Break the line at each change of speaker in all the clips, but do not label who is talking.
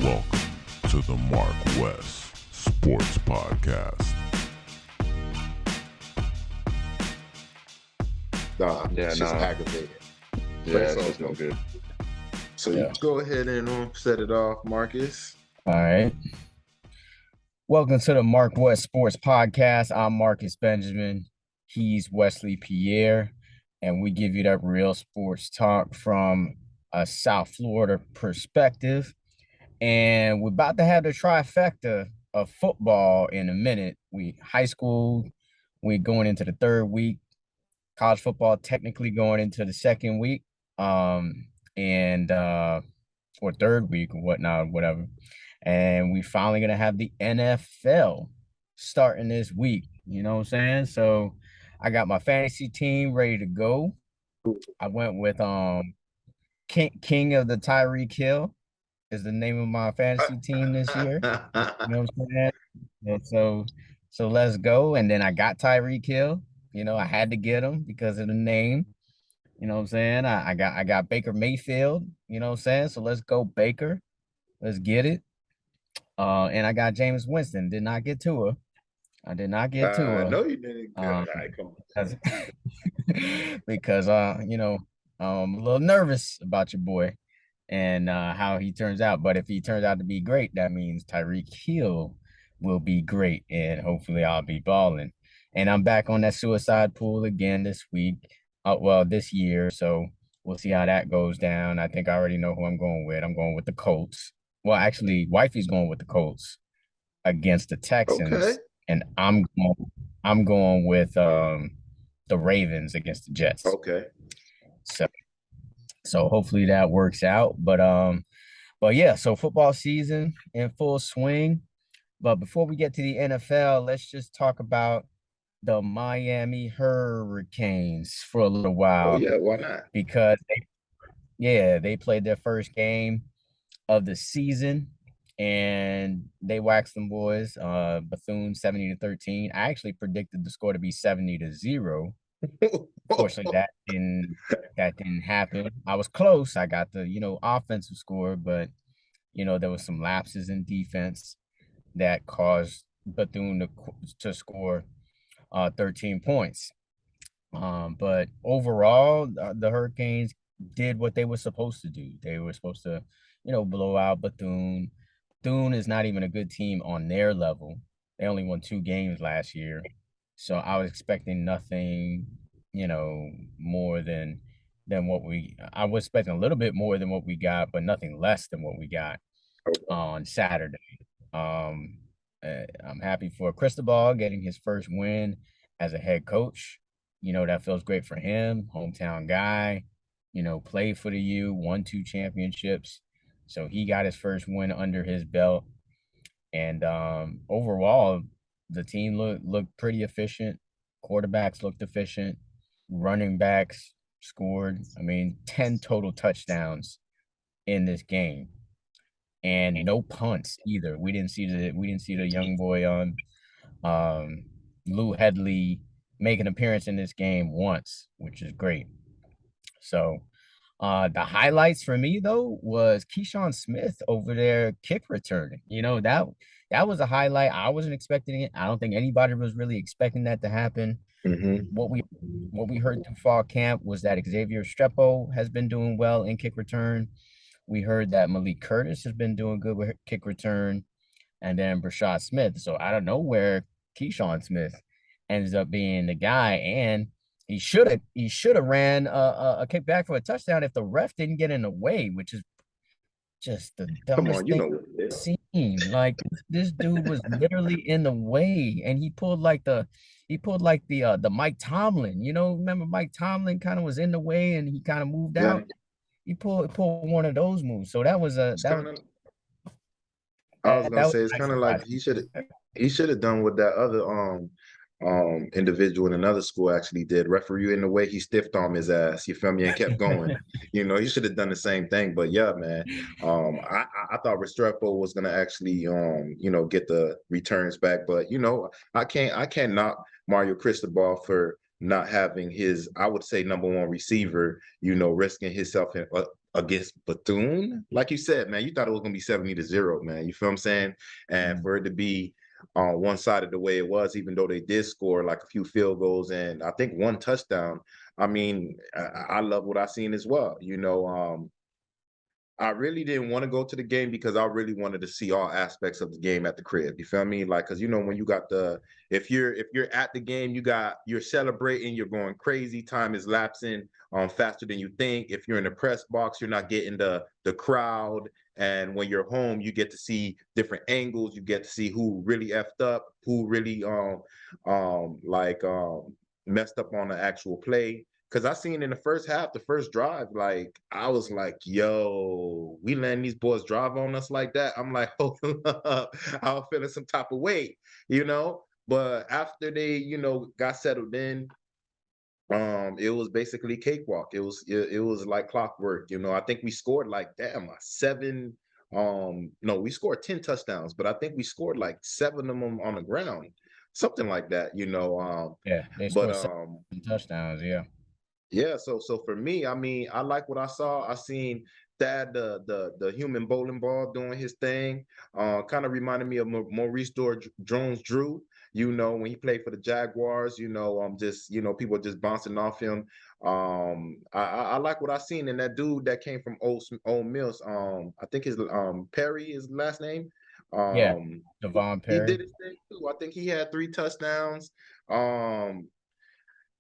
Welcome to the MarcWes Sports Podcast.
It's just aggravating.
Yeah, it's just no good.
So you go ahead and set it off, Marcus.
All right. Welcome to the MarcWes Sports Podcast. I'm Marcus Benjamin. He's Wesley Pierre. And we give you that real sports talk from a South Florida perspective. And we're about to have the trifecta of football in a minute. High school, we're going into the third week. College football technically going into the second week. Or third week or whatnot, whatever. And we finally gonna have the NFL starting this week. You know what I'm saying? So I got my fantasy team ready to go. I went with King of the Tyreek Hill is the name of my fantasy team this year. You know what I'm saying? And so let's go. And then I got Tyreek Hill. You know, I had to get him because of the name. You know what I'm saying? I got Baker Mayfield, you know what I'm saying? So let's go Baker. Let's get it. And I got Jameis Winston. Did not get Tua. I did not get Tua.
No, you didn't. All right, come
on. Because I'm a little nervous about your boy and how he turns out. But if he turns out to be great, that means Tyreek Hill will be great, and hopefully I'll be balling. And I'm back on that suicide pool again this week. This year. So we'll see how that goes down. I think I already know who I'm going with. I'm going with the Colts. Well, actually, wifey's going with the Colts against the Texans. Okay. And I'm going with the Ravens against the Jets.
Okay.
So hopefully that works out. But yeah, so football season in full swing. But before we get to the NFL, let's just talk about the Miami Hurricanes for a little while.
Oh, yeah, why not?
Because they played their first game of the season and they waxed them boys. Bethune 70-13. I actually predicted the score to be 70-0. Unfortunately, that didn't happen. I was close. I got the offensive score, but there was some lapses in defense that caused Bethune to score 13 points. But overall, the Hurricanes did what they were supposed to do. They were supposed to, blow out Bethune. Bethune is not even a good team on their level. They only won 2 games last year. So I was expecting nothing, more than what I was expecting a little bit more than what we got, but nothing less than what we got on Saturday. I'm happy for Cristobal getting his first win as a head coach. That feels great for him. Hometown guy, played for the U, won 2 championships. So he got his first win under his belt. And overall, the team looked pretty efficient. Quarterbacks looked efficient. Running backs scored, 10 total touchdowns in this game. And no punts either. We didn't see the young boy on Lou Headley make an appearance in this game once, which is great. So the highlights for me though was Keyshawn Smith over there kick returning. That was a highlight. I wasn't expecting it. I don't think anybody was really expecting that to happen.
Mm-hmm.
What we heard through fall camp was that Xavier Strepo has been doing well in kick return. We heard that Malik Curtis has been doing good with kick return, and then Brashad Smith. So I don't know where Keyshawn Smith ends up being the guy, and he should have ran a kick back for a touchdown if the ref didn't get in the way, which is just the dumbest thing I've seen. Like this dude was literally in the way, and he pulled like the Mike Tomlin. Remember Mike Tomlin kind of was in the way, and he kind of moved out. He pulled one of those moves. So that was
I was gonna say it's kind of like he should have done what that other individual in another school actually did. Referee in the way he stiffed on his ass. You feel me? And kept going. He should have done the same thing. But yeah, man. I thought Restrepo was gonna actually get the returns back. But I can't knock Mario Cristobal for not having his, I would say, number one receiver, risking himself against Bethune, like you said, man, you thought it was gonna be 70-0, man. You feel what I'm saying? And for it to be one sided the way it was, even though they did score like a few field goals and I think one touchdown. I mean, I love what I seen as well. I really didn't want to go to the game because I really wanted to see all aspects of the game at the crib. You feel me? Like, cause when you got if you're at the game, you're celebrating, you're going crazy, time is lapsing faster than you think. If you're in the press box, you're not getting the crowd. And when you're home, you get to see different angles. You get to see who really effed up, who really messed up on the actual play. Cause I seen in the first half, the first drive, like I was like, "Yo, we letting these boys drive on us like that." I'm like, "Hold up," I was feeling some type of weight, But after they, got settled in, it was basically cakewalk. It was like clockwork. I think we scored like seven. No, we scored 10 touchdowns, but I think we scored like 7 of them on the ground, something like that.
Yeah, they
But
scored 7 touchdowns. Yeah.
Yeah, so for me, I mean, I like what I saw. I seen Thad, the human bowling ball, doing his thing. Kind of reminded me of Maurice Jones-Drew. When he played for the Jaguars. Just people just bouncing off him. I like what I seen. And that dude that came from Old Mills. I think his Perry is his last name.
Yeah,
Um,
Devon
he
Perry.
did his thing too. I think he had 3 touchdowns. Um,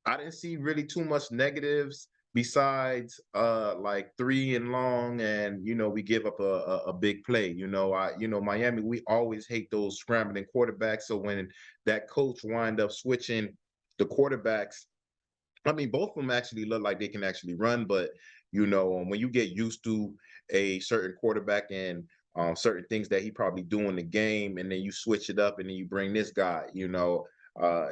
I didn't see really too much negatives besides like 3 and long, and we give up a big play. Miami, we always hate those scrambling quarterbacks. So when that coach wind up switching the quarterbacks, I mean, both of them actually look like they can actually run, but when you get used to a certain quarterback and certain things that he probably do in the game, and then you switch it up and then you bring this guy, uh,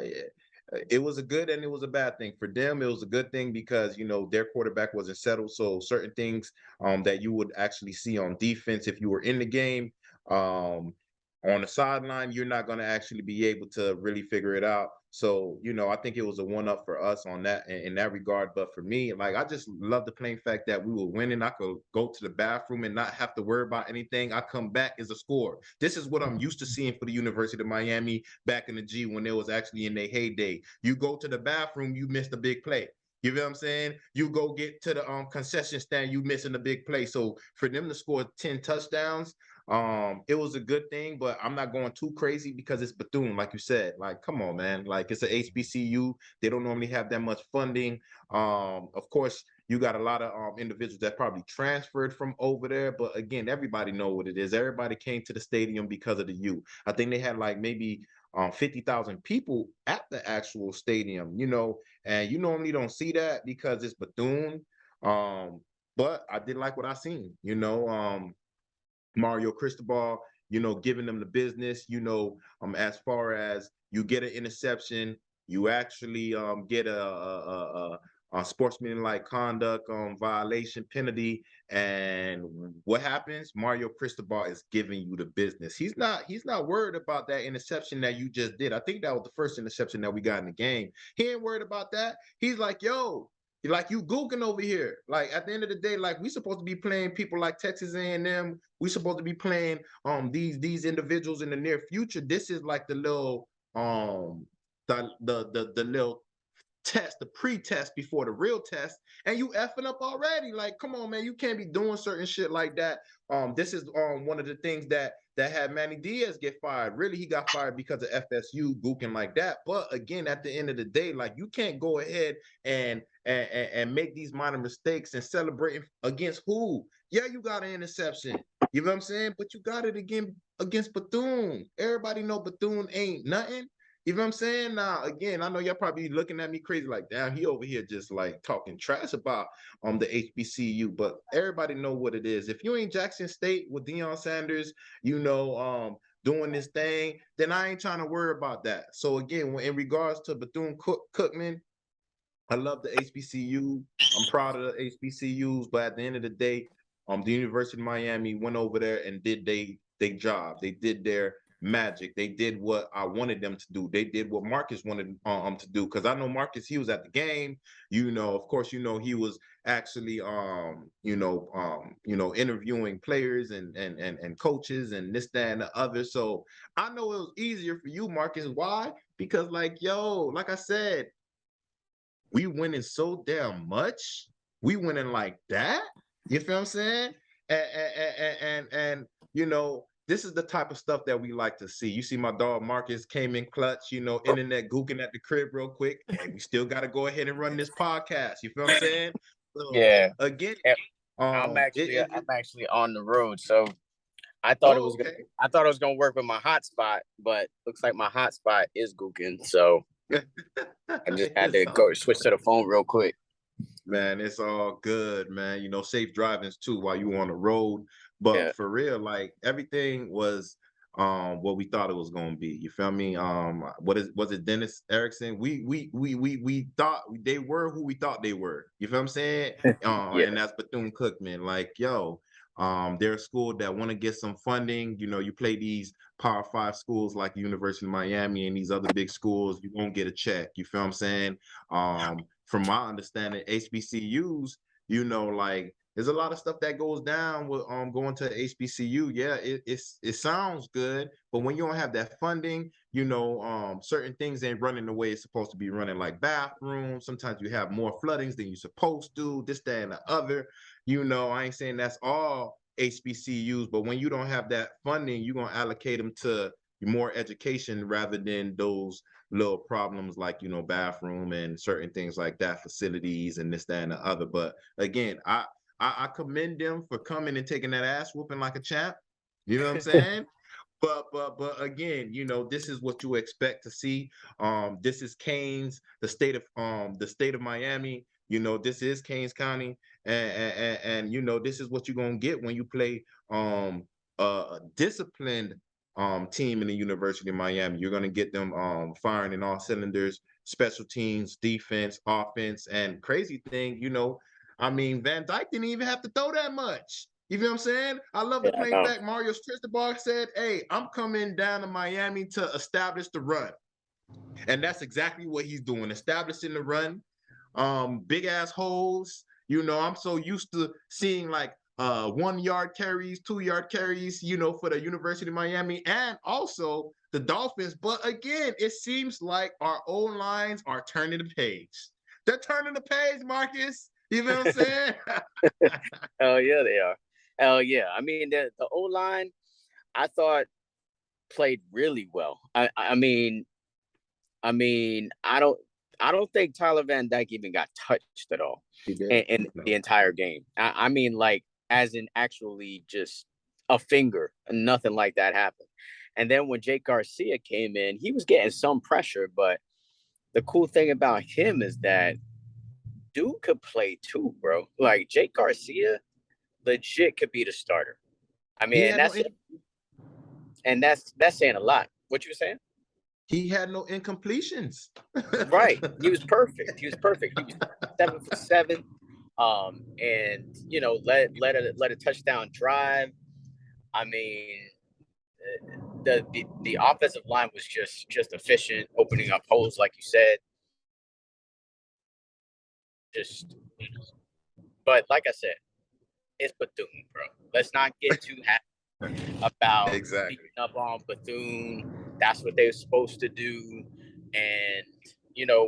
it was a good and it was a bad thing for them. It was a good thing because their quarterback wasn't settled, so certain things that you would actually see on defense if you were in the game, on the sideline, you're not going to actually be able to really figure it out. So, I think it was a one up for us on that in that regard. But for me, like, I just love the plain fact that we were winning. I could go to the bathroom and not have to worry about anything. I come back as a scorer. This is what I'm used to seeing for the University of Miami back in the G when it was actually in their heyday. You go to the bathroom, you missed a big play. You know what I'm saying? You go get to the concession stand, you missing a big play. So for them to score 10 touchdowns, it was a good thing, but I'm not going too crazy because it's Bethune, like you said. Like, come on, man. Like, it's an HBCU. They don't normally have that much funding. Of course, you got a lot of individuals that probably transferred from over there, but again, everybody know what it is. Everybody came to the stadium because of the U. I think they had like maybe 50,000 people at the actual stadium, and you normally don't see that because it's Bethune. But I did like what I seen, Mario Cristobal, giving them the business, as far as you get an interception, you actually get a sportsmanlike conduct violation penalty. And what happens? Mario Cristobal is giving you the business. He's not worried about that interception that you just did. I think that was the first interception that we got in the game. He ain't worried about that. He's like, yo, like, you gooking over here. Like, at the end of the day, like, we supposed to be playing people like Texas A&M. We supposed to be playing these individuals in the near future. This is like the little the little test, the pre-test before the real test, and you effing up already. Like, come on, man, you can't be doing certain shit like that. This is one of the things that had Manny Diaz get fired. Really, he got fired because of FSU gooking like that. But again, at the end of the day, like, you can't go ahead and make these minor mistakes and celebrating against who? Yeah, you got an interception. You know what I'm saying? But you got it again against Bethune. Everybody know Bethune ain't nothing. You know what I'm saying? Now, again, I know y'all probably looking at me crazy, like, damn, he over here just like talking trash about the HBCU, but everybody know what it is. If you ain't Jackson State with Deion Sanders, doing this thing, then I ain't trying to worry about that. So again, in regards to Bethune-Cookman, I love the HBCU. I'm proud of the HBCUs, but at the end of the day, the University of Miami went over there and did they job. They did magic. They did what I wanted them to do. They did what Marcus wanted to do. Because I know Marcus, he was at the game. Of course, he was actually interviewing players and coaches and this, that, and the other. So I know it was easier for you, Marcus. Why? Because like I said, we winning so damn much. We winning like that. You feel what I'm saying? And this is the type of stuff that we like to see. You see my dog Marcus came in clutch, internet gooking at the crib real quick. And we still got to go ahead and run this podcast. You feel what I'm saying? So,
Yeah.
Again,
I'm actually on the road, so I thought it was gonna work with my hotspot, but looks like my hotspot is gooking. So I just had to go switch to the phone real quick.
Man, it's all good, man. Safe drivings too while you on the road. But for real, like everything was what we thought it was gonna be. You feel me? Was it Dennis Erickson? We thought they were who we thought they were. You feel what I'm saying? And that's Bethune-Cookman. Like, they're a school that want to get some funding. You play these Power 5 schools like University of Miami and these other big schools, you won't get a check. You feel what I'm saying? From my understanding, HBCUs, like there's a lot of stuff that goes down with going to HBCU. Yeah, it sounds good, but when you don't have that funding, certain things ain't running the way it's supposed to be running, like bathrooms. Sometimes you have more floodings than you're supposed to, this, that, and the other. I ain't saying that's all HBCUs, but when you don't have that funding, you're gonna allocate them to more education rather than those little problems like bathroom and certain things like that, facilities and this, that, and the other. But again, I commend them for coming and taking that ass whooping like a champ. You know what I'm saying? But again, this is what you expect to see. This is Canes, the state of Miami. This is Canes County, and this is what you're gonna get when you play a disciplined team in the University of Miami. You're gonna get them firing in all cylinders, special teams, defense, offense, and crazy thing, Van Dyke didn't even have to throw that much. You feel what I'm saying? I love the plain fact. Mario Cristobal said, "Hey, I'm coming down to Miami to establish the run," and that's exactly what he's doing, establishing the run. Big ass holes. I'm so used to seeing like 1 yard carries, 2 yard carries, for the University of Miami and also the Dolphins. But again, it seems like our old lines are turning the page. They're turning the page, Marcus. You know what I'm saying?
Hell yeah, they are. Hell yeah. I mean, the O-line, I thought played really well. I mean, I don't think Tyler Van Dyke even got touched at all in the entire game. I mean, like, as in actually just a finger, nothing like that happened. And then when Jake Garcia came in, he was getting some pressure, but the cool thing about him is that dude could play too, bro. Like, Jake Garcia legit could be the starter. I mean, that's saying a lot. What you were saying?
He had no incompletions.
Right. He was perfect. He was 7 for 7. And let a touchdown drive. I mean, the offensive line was just efficient, opening up holes, like you said. But like I said, it's Bethune, bro. Let's not get too happy about beating up on Bethune. That's what they're supposed to do. And,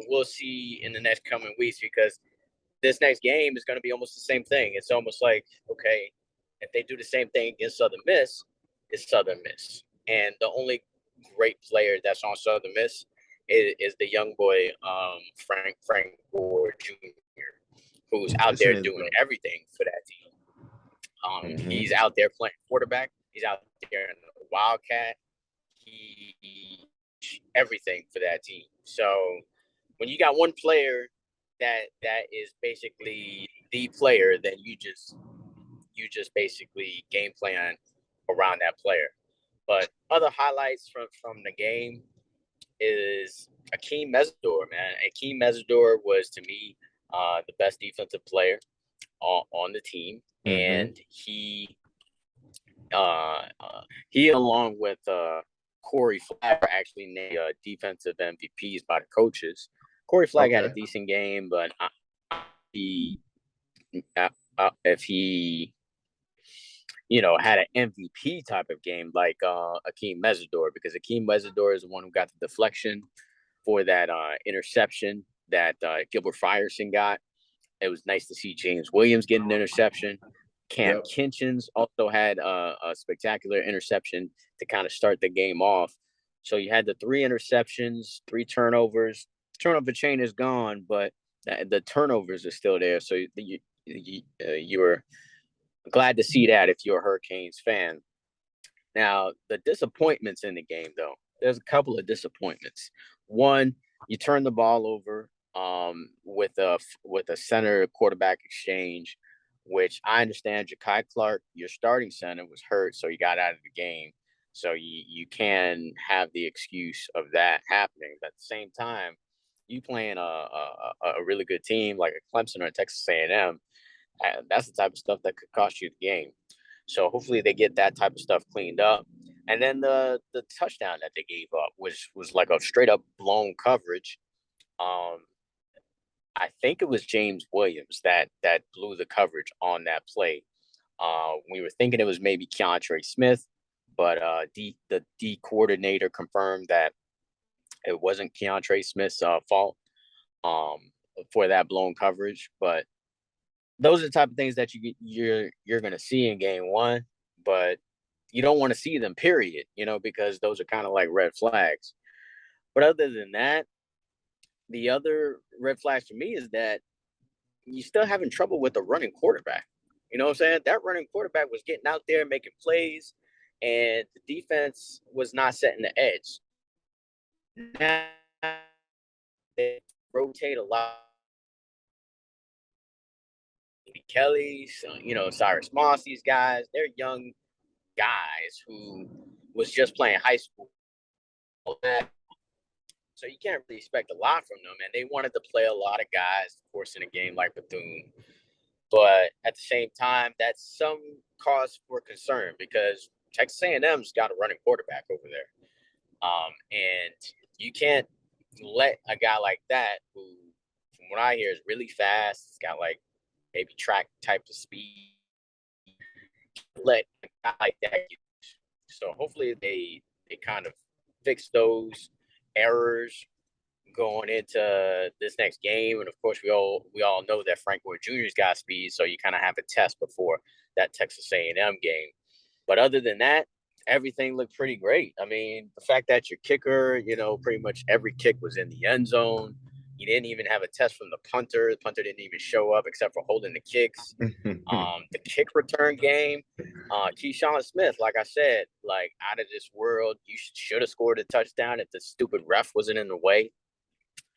we'll see in the next coming weeks, because this next game is going to be almost the same thing. It's almost like, okay, if they do the same thing against Southern Miss, it's Southern Miss. And the only great player that's on Southern Miss is the young boy, Frank Gore Jr., who's out there doing everything for that team. He's out there playing quarterback. He's out there in the Wildcat. He everything for that team. So when you got one player that is basically the player, then you just basically game plan around that player. But other highlights from the game is Akeem Mesidor, man. Akeem Mesidor was, to me, the best defensive player on the team. And he along with Corey Flagg were actually named defensive MVPs by the coaches. Corey Flagg had a decent game, but if he had an MVP type of game like Akeem Mesidor, because Akeem Mesidor is the one who got the deflection for that interception that Gilbert Frierson got. It was nice to see James Williams get an interception. Cam Kinchins also had a spectacular interception to kind of start the game off. So you had the 3 interceptions, 3 turnovers. The turnover chain is gone, but the turnovers are still there. So you were glad to see that if you're a Hurricanes fan. Now, the disappointments in the game, though, there's a couple of disappointments. One, you turn the ball over with a center quarterback exchange, which I understand Ja'Kai Clark, your starting center, was hurt, so he got out of the game. So you can have the excuse of that happening. But at the same time, you playing a really good team like a Clemson or a Texas A&M, that's the type of stuff that could cost you the game. So hopefully they get that type of stuff cleaned up. And then the touchdown that they gave up was like a straight up blown coverage. I think it was James Williams that blew the coverage on that play. We were thinking it was maybe Keontre Smith, but the D coordinator confirmed that it wasn't Keontre Smith's fault for that blown coverage. But those are the type of things that you're going to see in game one, but you don't want to see them, period, because those are kind of like red flags. But other than that, the other red flags for me is that you're still having trouble with the running quarterback. You know what I'm saying? That running quarterback was getting out there making plays, and the defense was not setting the edge. Now they rotate a lot. Kelly, Cyrus Moss, these guys, they're young guys who was just playing high school. So you can't really expect a lot from them. And they wanted to play a lot of guys, of course, in a game like Bethune. But at the same time, that's some cause for concern because Texas A&M's got a running quarterback over there. And you can't let a guy like that, who, from what I hear, is really fast, it's got like maybe track type of speed, let a guy like that get. So hopefully they kind of fix those errors going into this next game. And of course, we all know that Frank Gore Jr.'s got speed, so you kind of have a test before that Texas A&M game. But other than that, everything looked pretty great. I mean, the fact that your kicker, pretty much every kick was in the end zone. You didn't even have a test from the punter. The punter didn't even show up except for holding the kicks. The kick return game, Keyshawn Smith, like I said, like out of this world. You should have scored a touchdown if the stupid ref wasn't in the way.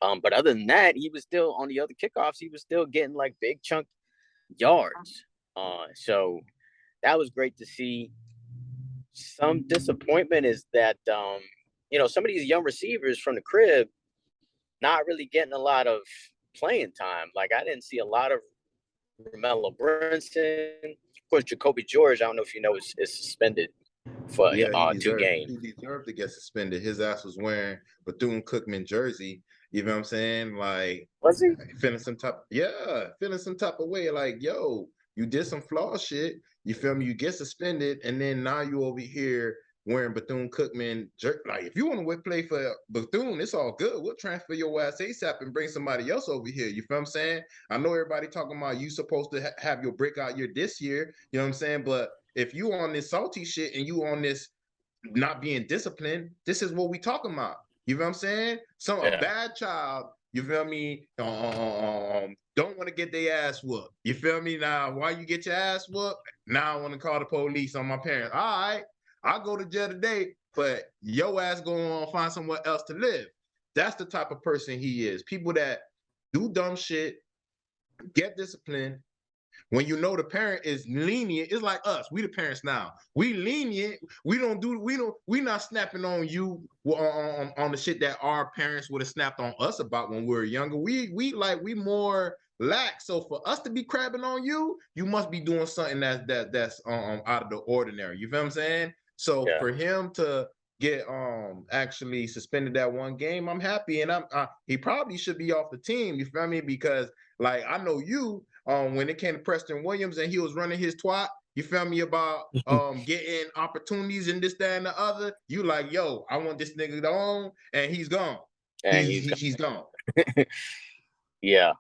But other than that, he was still on the other kickoffs. He was still getting like big chunk yards. So that was great to see. Some disappointment is that, some of these young receivers from the crib not really getting a lot of playing time. Like I didn't see a lot of Romello Brinson. Of course, Jacoby George, I don't know if you know, is suspended for 2 games.
He deserved to get suspended. His ass was wearing Bethune-Cookman jersey. You know what I'm saying? Like,
was he
feeling some type of way? Like, yo, you did some flaw shit. You feel me? You get suspended, and then now you over here wearing Bethune-Cookman jersey. Like, if you want to play for Bethune, it's all good. We'll transfer your ass ASAP and bring somebody else over here. You feel what I'm saying? I know everybody talking about you supposed to have your breakout year this year. You know what I'm saying? But if you on this salty shit and you on this not being disciplined, this is what we talking about. You know what I'm saying? A bad child, you feel me? Don't want to get their ass whooped. You feel me? Now, why you get your ass whooped? Now I want to call the police on my parents. All right, I'll go to jail today, but your ass going on find somewhere else to live. That's the type of person he is. People that do dumb shit, get disciplined. When you know the parent is lenient, it's like us. We the parents now. We lenient. We not snapping on you on the shit that our parents would have snapped on us about when we were younger. We more lax. So for us to be crabbing on you, you must be doing something that's out of the ordinary. You feel what I'm saying? So for him to get actually suspended that one game, I'm happy, and he probably should be off the team. You feel me? Because like I know you when it came to Preston Williams and he was running his twat. You feel me about getting opportunities and this, that, and the other. You like, yo, I want this nigga on, and he's gone.
And
He's gone.
Yeah.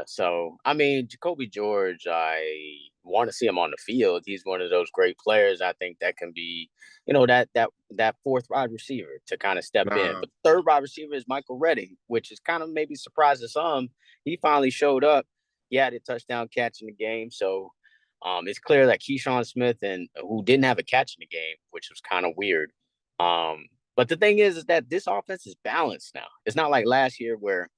So I mean, Jacoby George, I want to see him on the field. He's one of those great players. I think that can be, that fourth wide receiver to kind of step in. But third wide receiver is Michael Redding, which is kind of maybe surprising some. He finally showed up. He had a touchdown catch in the game. So it's clear that Keyshawn Smith, who didn't have a catch in the game, which was kind of weird. But the thing is that this offense is balanced now. It's not like last year where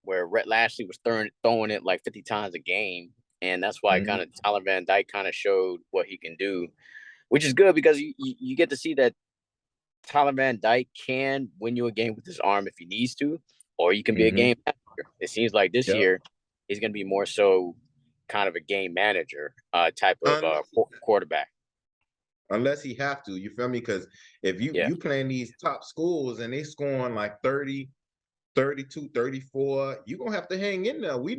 Rhett Lashley was throwing it like 50 times a game. And that's why kind of Tyler Van Dyke kind of showed what he can do, which is good because you get to see that Tyler Van Dyke can win you a game with his arm if he needs to, or you can be a game manager. It seems like this year he's going to be more so kind of a game manager type of quarterback.
Unless he have to, you feel me? Because if you playing these top schools and they scoring like 30, 32, 34, you're gonna have to hang in there. We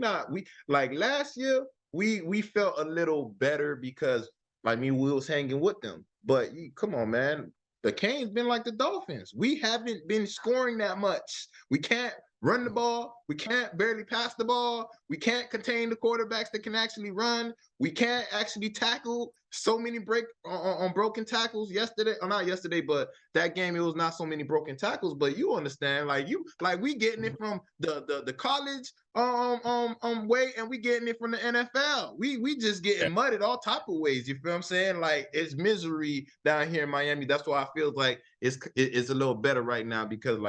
like last year, we felt a little better because like we was hanging with them. But come on, man. The Canes been like the Dolphins. We haven't been scoring that much. We can't run the ball. We can't barely pass the ball. We can't contain the quarterbacks that can actually run. We can't actually tackle. So many on broken tackles yesterday, or not yesterday, but that game it was not so many broken tackles. But you understand, we getting it from the college way, and we getting it from the NFL. We just getting mudded all type of ways. You feel what I'm saying? Like it's misery down here in Miami. That's why I feel like it's a little better right now because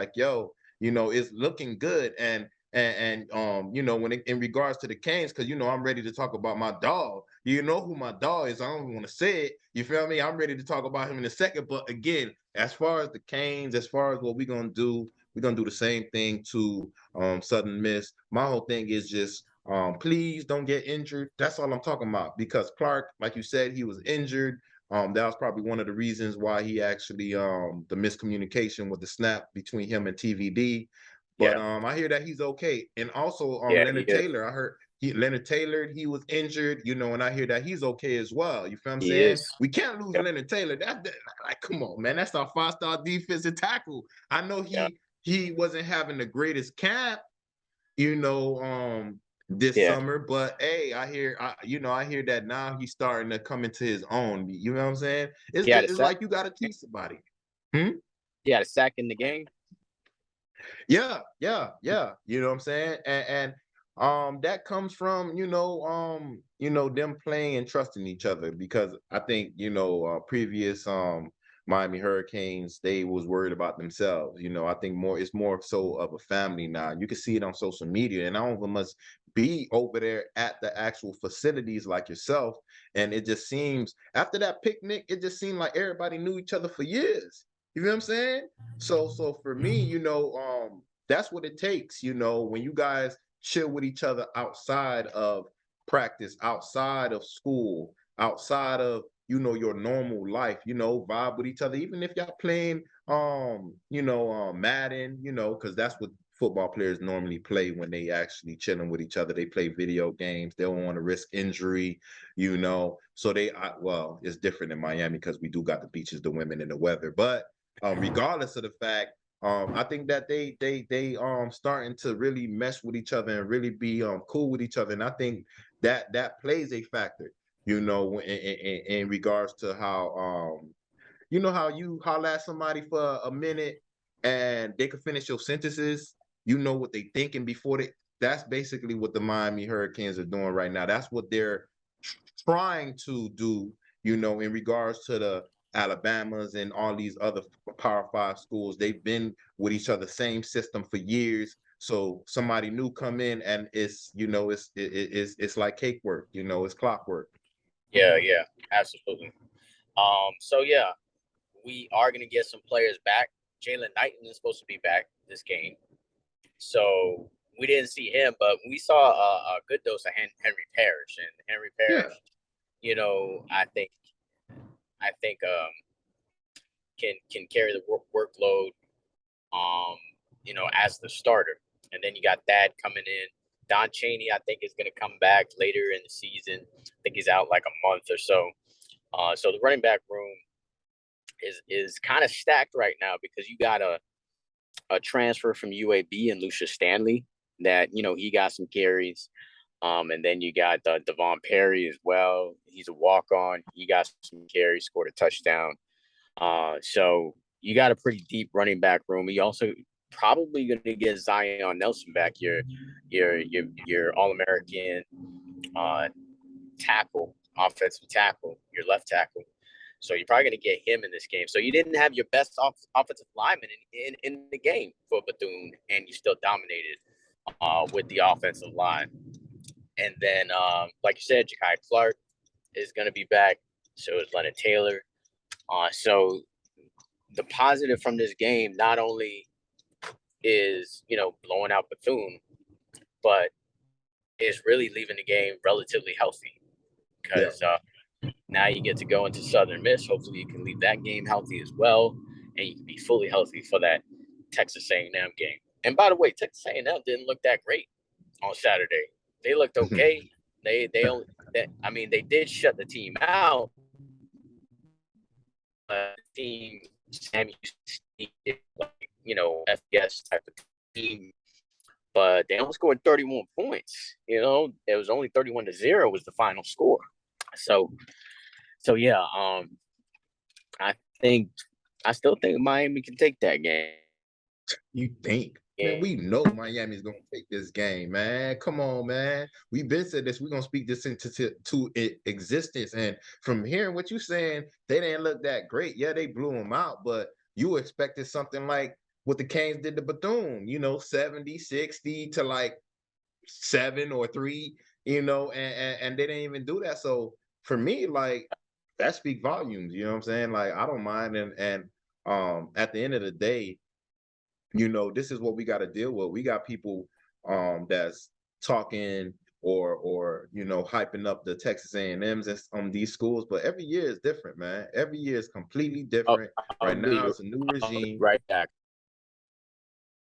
it's looking good and when in regards to the Canes, because I'm ready to talk about my dog. You know who my dog is. I don't want to say it. You feel me? I'm ready to talk about him in a second. But again, as far as the Canes, as far as what we're gonna do the same thing to Southern Miss. My whole thing is just please don't get injured. That's all I'm talking about. Because Clark, like you said, he was injured. That was probably one of the reasons why he actually the miscommunication with the snap between him and TVD. But I hear that he's okay. And also Leonard Taylor, I heard Leonard Taylor, he was injured, and I hear that he's okay as well. You feel what I'm saying? We can't lose Leonard Taylor. That like, come on, man. That's our 5-star defensive tackle. I know he wasn't having the greatest camp, this summer, but hey, I hear that now he's starting to come into his own. You know what I'm saying? It's like you got to teach somebody.
He had a sack in the game.
Yeah. You know what I'm saying? And that comes from, them playing and trusting each other because I think, previous Miami Hurricanes, they was worried about themselves. I think it's more so of a family now. You can see it on social media, and I don't even must be over there at the actual facilities like yourself. And it just seems after that picnic, it just seemed like everybody knew each other for years. You know what I'm saying? So for me, that's what it takes, when you guys chill with each other outside of practice, outside of school, outside of, your normal life, vibe with each other, even if y'all playing, Madden, because that's what football players normally play when they actually chilling with each other. They play video games. They don't want to risk injury, so it's different in Miami because we do got the beaches, the women, and the weather. But regardless of the fact, I think that they starting to really mesh with each other and really be cool with each other, and I think that plays a factor, in regards to how how you holler at somebody for a minute and they can finish your sentences, what they thinking before that's basically what the Miami Hurricanes are doing right now. That's what they're trying to do, in regards to the Alabamas and all these other Power 5 schools. They've been with each other, same system for years. So somebody new come in and it's like cake work, it's clockwork.
Yeah, absolutely. So yeah, we are going to get some players back. Jalen Knighton is supposed to be back this game. So we didn't see him, but we saw a good dose of Henry Parrish. And Henry Parrish, I think can carry the workload, as the starter. And then you got Thad coming in. Don Chaney, I think, is going to come back later in the season. I think he's out like a month or so. So the running back room is kind of stacked right now because you got a transfer from UAB and Lucius Stanley that, he got some carries. And then you got Devon Perry as well. He's a walk-on. He got some carries, scored a touchdown. So you got a pretty deep running back room. You also probably going to get Zion Nelson back, your All-American tackle, offensive tackle, your left tackle. So you're probably going to get him in this game. So you didn't have your best offensive lineman in the game for Bethune, and you still dominated with the offensive line. And then, like you said, Ja'Kai Clark is going to be back. So is Leonard Taylor. So the positive from this game not only is, blowing out Bethune, but is really leaving the game relatively healthy because now you get to go into Southern Miss. Hopefully you can leave that game healthy as well, and you can be fully healthy for that Texas A&M game. And by the way, Texas A&M didn't look that great on Saturday. They looked okay. They did shut the team out. The team, Sammy, FBS type of team, but they only scored 31 points. It was only 31-0 was the final score. So yeah, I still think Miami can take that game.
You think?
Yeah.
Man, we know Miami's gonna take this game, man. Come on, man. We've been said this. We're gonna speak this into existence. And from hearing what you're saying, they didn't look that great. Yeah, they blew them out, but you expected something like what the Canes did to Bethune, 70, 60 to like 7 or 3, and they didn't even do that. So for me, like, that speaks volumes, you know what I'm saying? Like, I don't mind. And at the end of the day, this is what we got to deal with. We got people that's talking or hyping up the Texas A&Ms and these schools, but every year is different, man. Every year is completely different. Right now, it's a new regime.
Right back.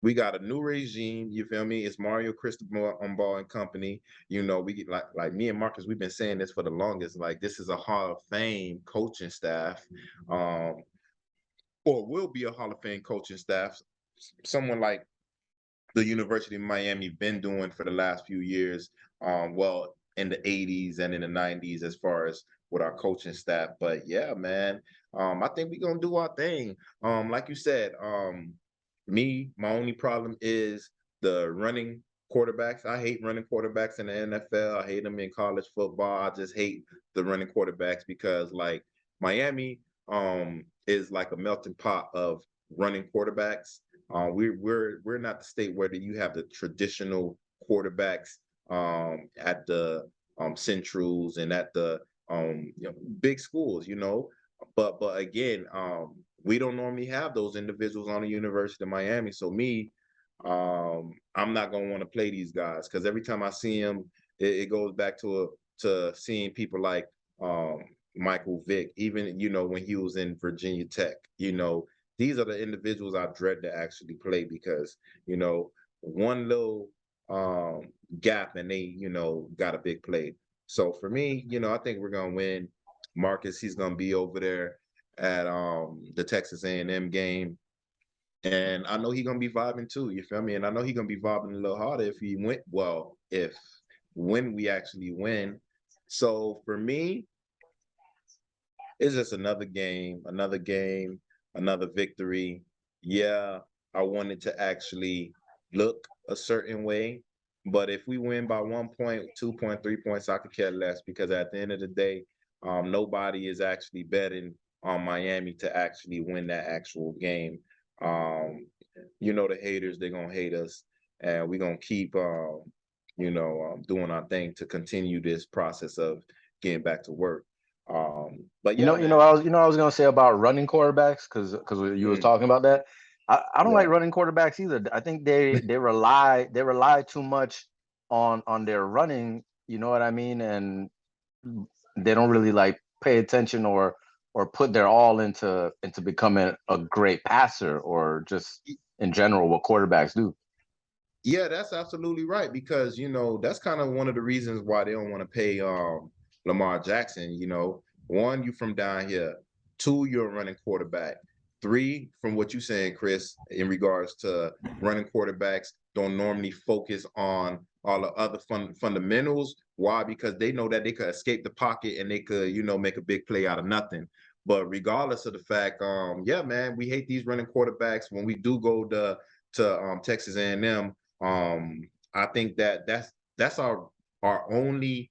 We got a new regime. You feel me? It's Mario Cristobal on Ball and company. We get like me and Marcus. We've been saying this for the longest. Like, this is a Hall of Fame coaching staff, or will be a Hall of Fame coaching staff. Someone like the University of Miami been doing for the last few years, in the 80s and in the 90s as far as with our coaching staff. But yeah, man, I think we're going to do our thing. Like you said, my only problem is the running quarterbacks. I hate running quarterbacks in the NFL. I hate them in college football. I just hate the running quarterbacks because, like, Miami is like a melting pot of running quarterbacks. We're not the state where you have the traditional quarterbacks at the Centrals and at the big schools, But again, we don't normally have those individuals on the University of Miami. So I'm not gonna want to play these guys because every time I see them, it goes back to seeing people like Michael Vick, even when he was in Virginia Tech, These are the individuals I dread to actually play because, one little gap and they, got a big play. So for me, I think we're going to win. Marcus, he's going to be over there at the Texas A&M game. And I know he's going to be vibing too, you feel me? And I know he's going to be vibing a little harder if he went, when we actually win. So for me, it's just another game, another victory. Yeah, I wanted to actually look a certain way, but if we win by 1 point, 2 point, 3 points, I could care less because at the end of the day, nobody is actually betting on Miami to actually win that actual game. The haters, they're gonna hate us, and we're gonna keep doing our thing to continue this process of getting back to work. But yeah,
I was gonna say about running quarterbacks because you was talking about that. I don't like running quarterbacks either. I think they rely too much on their running. You know what I mean? And they don't really like pay attention or put their all into becoming a great passer, or just in general what quarterbacks do.
Yeah, that's absolutely right, because that's kind of one of the reasons why they don't want to pay Lamar Jackson. One, you from down here. Two, you're a running quarterback. Three, from what you're saying, Chris, in regards to running quarterbacks don't normally focus on all the other fundamentals. Why? Because they know that they could escape the pocket and they could, make a big play out of nothing. But regardless of the fact, yeah, man, we hate these running quarterbacks. When we do go to Texas A&M, I think that's our only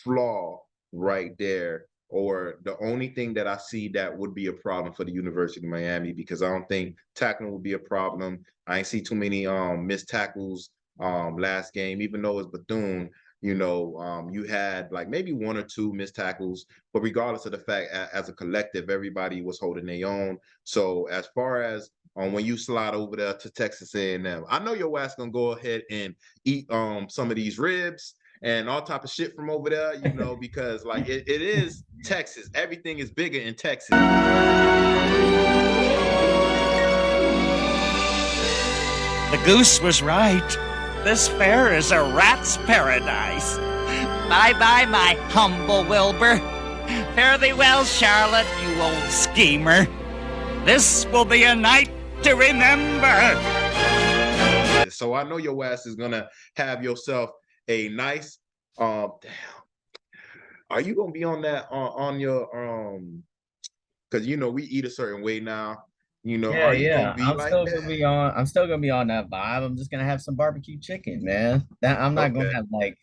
flaw right there, or the only thing that I see that would be a problem for the University of Miami, because I don't think tackling would be a problem. I ain't see too many missed tackles last game, even though it's Bethune. You had like maybe one or two missed tackles, but regardless of the fact, as a collective, everybody was holding their own. So as far as when you slide over there to Texas A&M, I know your ass gonna go ahead and eat some of these ribs and all type of shit from over there, because like it is Texas. Everything is bigger in Texas.
The goose was right. This fair is a rat's paradise. Bye-bye, my humble Wilbur. Fare thee well, Charlotte, you old schemer. This will be a night to remember.
So I know your ass is gonna have yourself a nice damn. Are you gonna be on that on your because we eat a certain way now.
Yeah. I'm still gonna be on that vibe. I'm just gonna have some barbecue chicken, man. That I'm not gonna have like,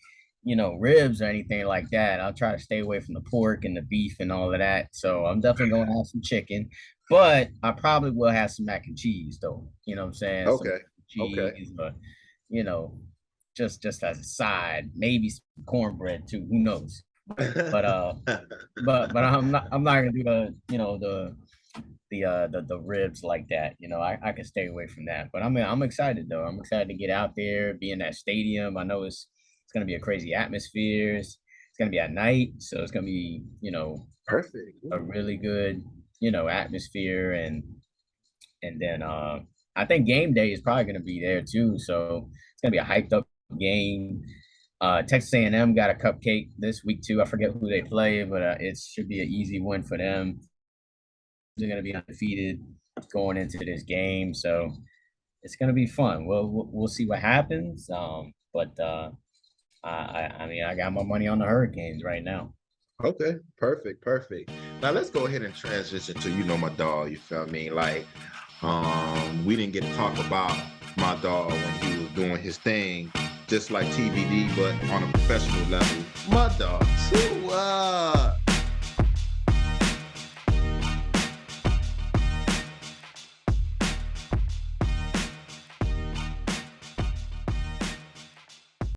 ribs or anything like that. I'll try to stay away from the pork and the beef and all of that. So I'm definitely gonna have some chicken, but I probably will have some mac and cheese though. You know what I'm saying?
Okay.
Cheese, but just as a side, maybe some cornbread too. Who knows? But but I'm not gonna do the ribs like that. I can stay away from that. But I'm excited though. I'm excited to get out there, be in that stadium. I know it's gonna be a crazy atmosphere. It's gonna be at night, so it's gonna be
perfect,
a really good atmosphere, and then I think game day is probably gonna be there too. So it's gonna be a hyped up game. Texas A&M got a cupcake this week too. I forget who they play, but it should be an easy win for them. They're going to be undefeated going into this game, so it's going to be fun. We'll see what happens. But I got my money on the Hurricanes right now.
Okay, perfect. Now let's go ahead and transition to my dog. You feel me? Like, we didn't get to talk about my dog when he was doing his thing, just like TBD, but on a professional level. My dog, Tua.